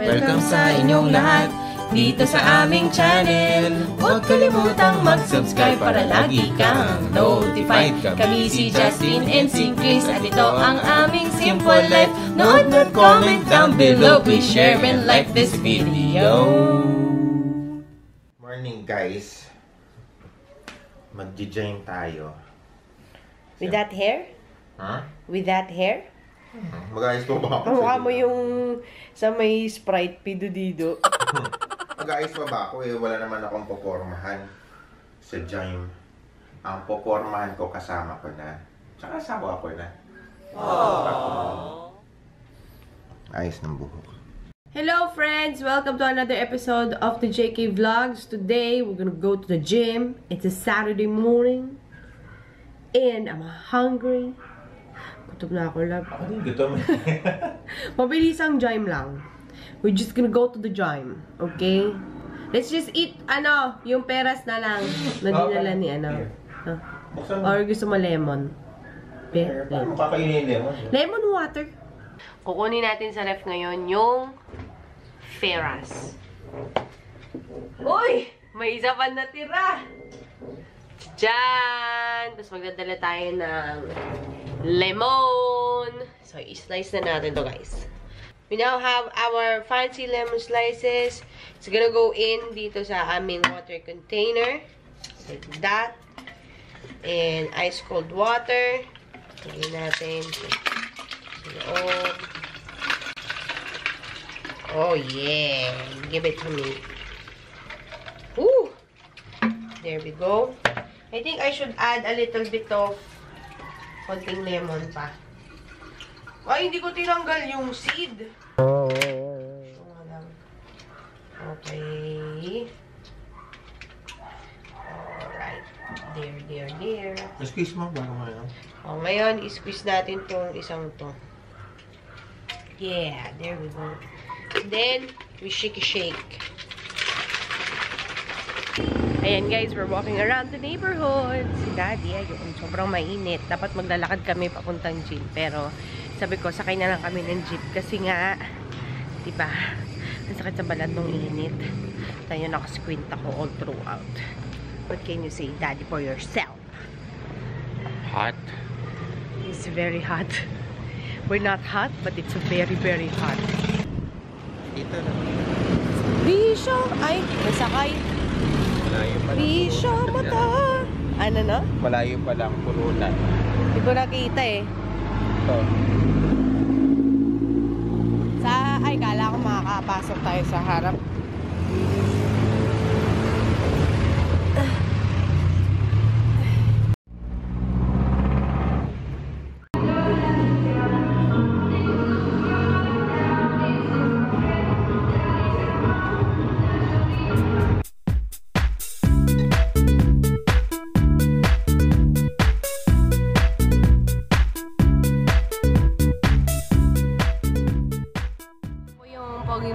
Welcome sa inyong lahat dito sa aming channel. Huwag kalimutang mag-subscribe para lagi kang notified. Kami si Justin and si Chris at ito ang aming Simple Life. Nood at comment down below. Please share and like this video. Morning guys. Mag-gym tayo. With that hair? Ha? With that hair? Mag-ayos pa ba ako? Kamukha mo yung sa may Sprite pido-dido. Mag-ayos pa ba ako eh? Wala naman akong popormahan sa gym. Ang popormahan ko kasama ko na. Tsaka asawa ko na. Aww. Ayos ng buhok. Hello friends! Welcome to another episode of the JK Vlogs. Today, we're gonna go to the gym. It's a Saturday morning. And I'm hungry. Gutom na ako, love. Ako din gutom. Mabilis ang gym lang. We're just gonna go to the gym. Okay? Let's just eat, yung peras na lang. Na dinala ni, Or gusto mo lemon? Paano kakainin lemon? Lemon water. Kukunin natin sa ref ngayon yung peras. Uy! May isa pa natira! Diyan! Tapos magdadala tayo ng lemon. So, i-slice na natin to guys. We now have our fancy lemon slices. It's gonna go in dito sa aming water container. Like that. And ice cold water. Lagyan natin sa loob. Oh yeah! Give it to me. Woo! There we go. I think I should add a little bit of konting lemon pa. Ay, hindi ko tinanggal yung seed. Okay. Alright. There. Squeeze mo bago mo yun. O, ngayon, i-squeeze natin tong isang to. Yeah, there we go. And then, we shake. Ayan guys, we're walking around the neighborhood. Si Daddy, ayun, sobrang mainit. Dapat maglalakad kami papuntang gym. Pero, sabi ko, sakay na lang kami ng jeep. Kasi nga, diba, ang sakit sa balat ng init. Tayo nakasquint ako all throughout. What can you say, Daddy, for yourself? Hot. It's very hot. We're not hot, but it's very, very hot. Dito na. Bisyo! Ay, nasakay. Malayo pa lang. Bisyo, mata! Ano no? Malayo pa lang purunan. Hindi ko nakita eh. Ito. Ay, kala ko makakapasok tayo sa harap.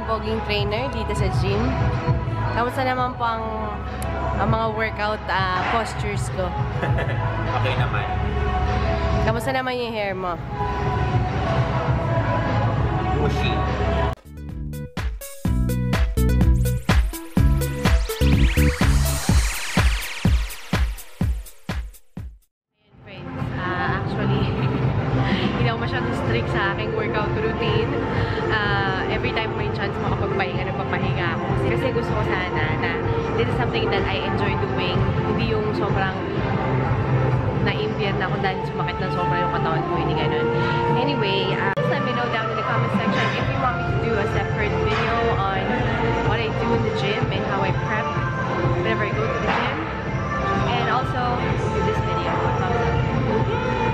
Poging trainer dito sa gym. Kamusta naman po ang mga workout postures ko? Okay naman. Kamusta naman yung hair mo? Bushy. Actually, hindi ako masyadong strict sa aking workout routine. Every time may chance makapagpahinga, nagpapahinga ako. Kasi gusto ko sana na this is something that I enjoy doing. Hindi yung sobrang na-impient ako dahil sumakit na sobra yung katawan ko. Hindi ganun. Anyway, let me know down in the comment section if you want me to do a separate video on what I do in the gym and how I prep whenever I go to the gym. And also, do this video.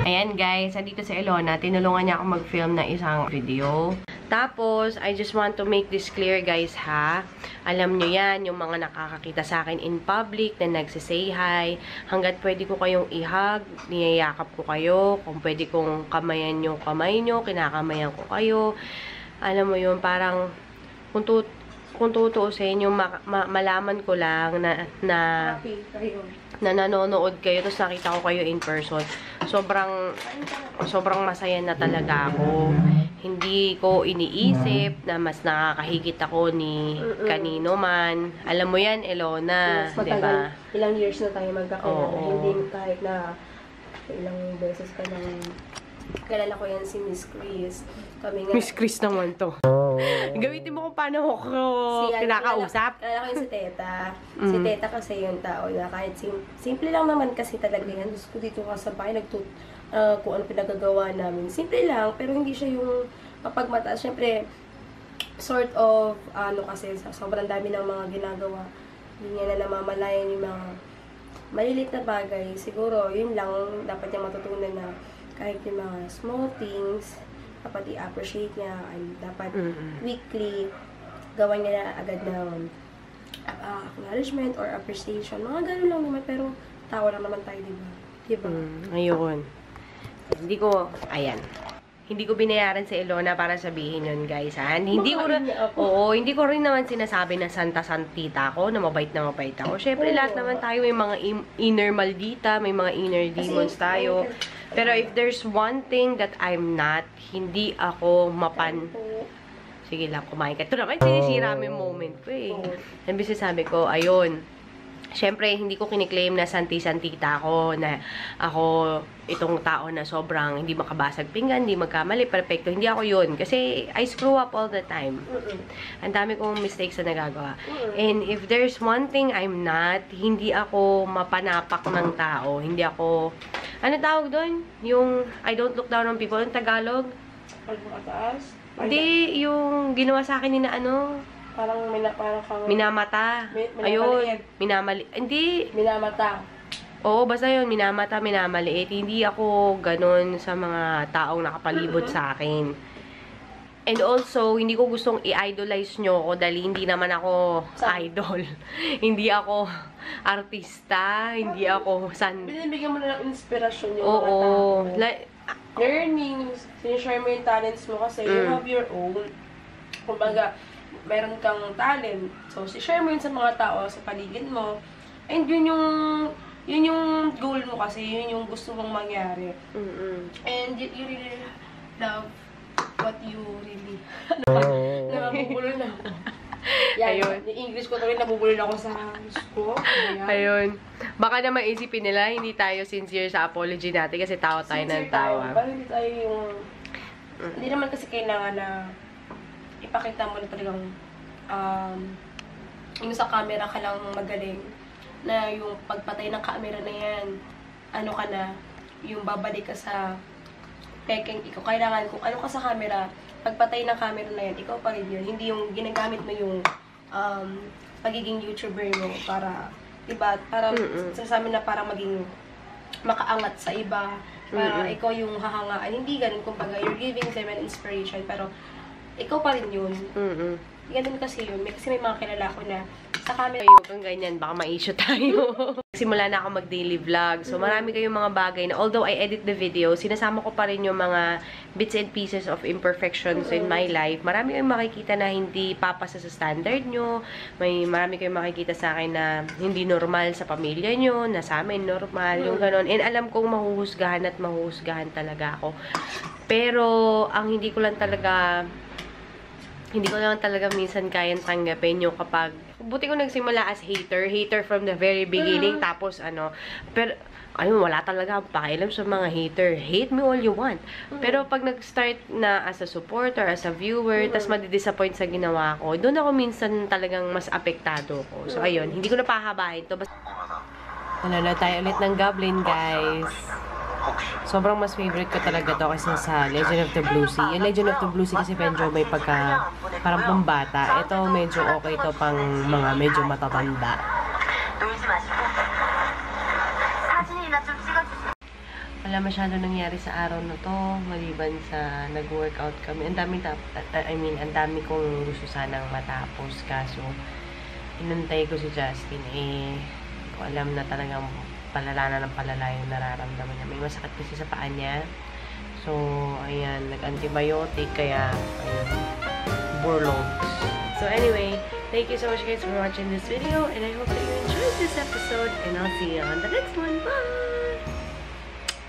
Ayan guys, dito sa Ilona, tinulungan niya ako mag-film na isang video. Tapos, I just want to make this clear guys ha. Alam nyo yan, yung mga nakakakita sa akin in public na nagsisay hi. Hanggat pwede ko kayong i-hug, niyayakap ko kayo. Kung pwede kong kamayan yung kamay nyo, kinakamayan ko kayo. Alam mo yun, parang kung tutuusin yung malaman ko lang na nanonood kayo, tapos nakita ko kayo in person. Sobrang masaya na talaga ako. Hindi ko iniisip na mas nakakahigit ako ni kanino man. Alam mo yan, Elona, Mas matagal, diba? ilang years na tayo magkakilala. Oo. Hindi kahit na ilang beses ka nang kilala ko yan si Miss Chris. Kami nga. Miss Chris naman to. Gamitin mo kung paano ko kinakausap. Kilala ko yun si Teta. Si Teta kasi yung tao na kahit simple lang naman kasi talaga yan. Gusto ko dito ka sa bahay, kung ano pinagagawa namin. Simple lang, pero hindi siya yung mapagmataas. Siyempre, sort of, kasi sobrang dami ng mga ginagawa. Hindi niya na namamalayan yung mga malilit na bagay. Siguro, yun lang dapat niya matutunan na kahit yung mga small things, dapat i-appreciate niya, and dapat weekly, gawa niya na agad na acknowledgement or appreciation. Mga ganun lang naman, pero tawa lang naman tayo, diba? Diba? Ayun. Hindi ko binayaran si Elona para sabihin yun, guys. Hindi ko rin naman sinasabi na santa-santita ako, na mabait ako. Syempre, lahat naman tayo may mga inner maldita, may mga inner demons tayo. Pero if there's one thing that I'm not, hindi ako Sige lang, kumain ka. Ito naman, sinisira mo yung moment ko eh. Ang sabi ko, ayun. Siyempre, hindi ko kiniklaim na santi-santita ako, na ako itong tao na sobrang hindi makabasag pinggan, hindi magkamali, perfecto. Hindi ako yun. Kasi I screw up all the time. Ang dami kong mistakes na nagagawa. And if there's one thing I'm not, hindi ako mapanapak ng tao. Hindi ako, ano tawag doon? Yung I don't look down on people. Yung Tagalog? Pagmataas? Hindi, yung ginawa sa akin ni na ano, parang kang minamata. Ayun, hindi. Minamata. Oo, basta yun, minamaliit. Hindi ako ganun sa mga taong nakapalibot sa akin. And also, hindi ko gustong i-idolize nyo ako dahil hindi naman ako idol. Hindi ako artista, hindi ako Binibigyan mo na ng inspirasyon yung mga tao. Learning, sinishare mo yung talents mo kasi you have your own. Kumbaga, meron kang talent. So, share mo yun sa mga tao, sa paligid mo. And yun yung goal mo kasi, yun yung gusto mong mangyari. And you really love what you really... Nabubulol na ako. Yan, ayun. Yung English ko tuloy, nabubulol ako sa ko. Ayun. Baka na maisipin nila, hindi tayo sincere sa apology natin kasi tawa tayo ng tawa. Parang hindi tayo yung... Hindi naman kasi kailangan na ipakita mo na talagang yung sa camera ka lang magaling, na yung pagpatay ng camera na yan, ano ka na, yung babalik ka sa peking, ikaw kailangan kung ano ka sa camera, pagpatay ng camera na yan, ikaw pa rin yun, hindi yung ginagamit mo yung pagiging YouTuber mo para, diba, para sasabi na parang maging makaangat sa iba, para ikaw yung hahangaan, hindi ganun, kumbaga, you're giving them an inspiration, pero ikaw pa rin yun. Ganun kasi yun. Kasi may mga kilala ko na sa camera. Kung ganyan, baka ma-issue tayo. Simula na ako mag-daily vlog. So, marami kayong mga bagay na although I edit the video, sinasama ko pa rin yung mga bits and pieces of imperfections in my life. Marami kayong makikita na hindi papasa sa standard nyo. Marami kayong makikita sa akin na hindi normal sa pamilya nyo, na sa amin normal, yung ganon. And alam kong mahuhusgahan at mahuhusgahan talaga ako. Pero, ang hindi ko lang talaga minsan kayang tanggapin yung kapag, buti ko nagsimula as hater from the very beginning, tapos pero, wala talaga akong pakialam sa mga hater. Hate me all you want. Pero pag nag-start na as a supporter, as a viewer, tas madidisappoint sa ginawa ko, doon ako minsan talagang mas apektado ko. So, ayun, hindi ko na pahabahin to. Wala tayo ulit ng Goblin, guys. Sobrang mas favorite ko talaga to kasi sa Legend of the Blue Sea. Yung Legend of the Blue Sea kasi medyo may parang pambata. Ito medyo okay to pang mga medyo matatanda. Wala masyado nangyari sa araw na to, maliban sa nag-workout kami. Ang dami kong gusto sanang matapos, kaso inantay ko si Justin, ko alam na talagang palala na ng palala yung nararamdaman niya. May masakit kasi sa paa niya. So, ayan, nag-antibiotic, kaya, ayun, burlongs. So, anyway, thank you so much guys for watching this video, and I hope that you enjoyed this episode, and I'll see you on the next one. Bye!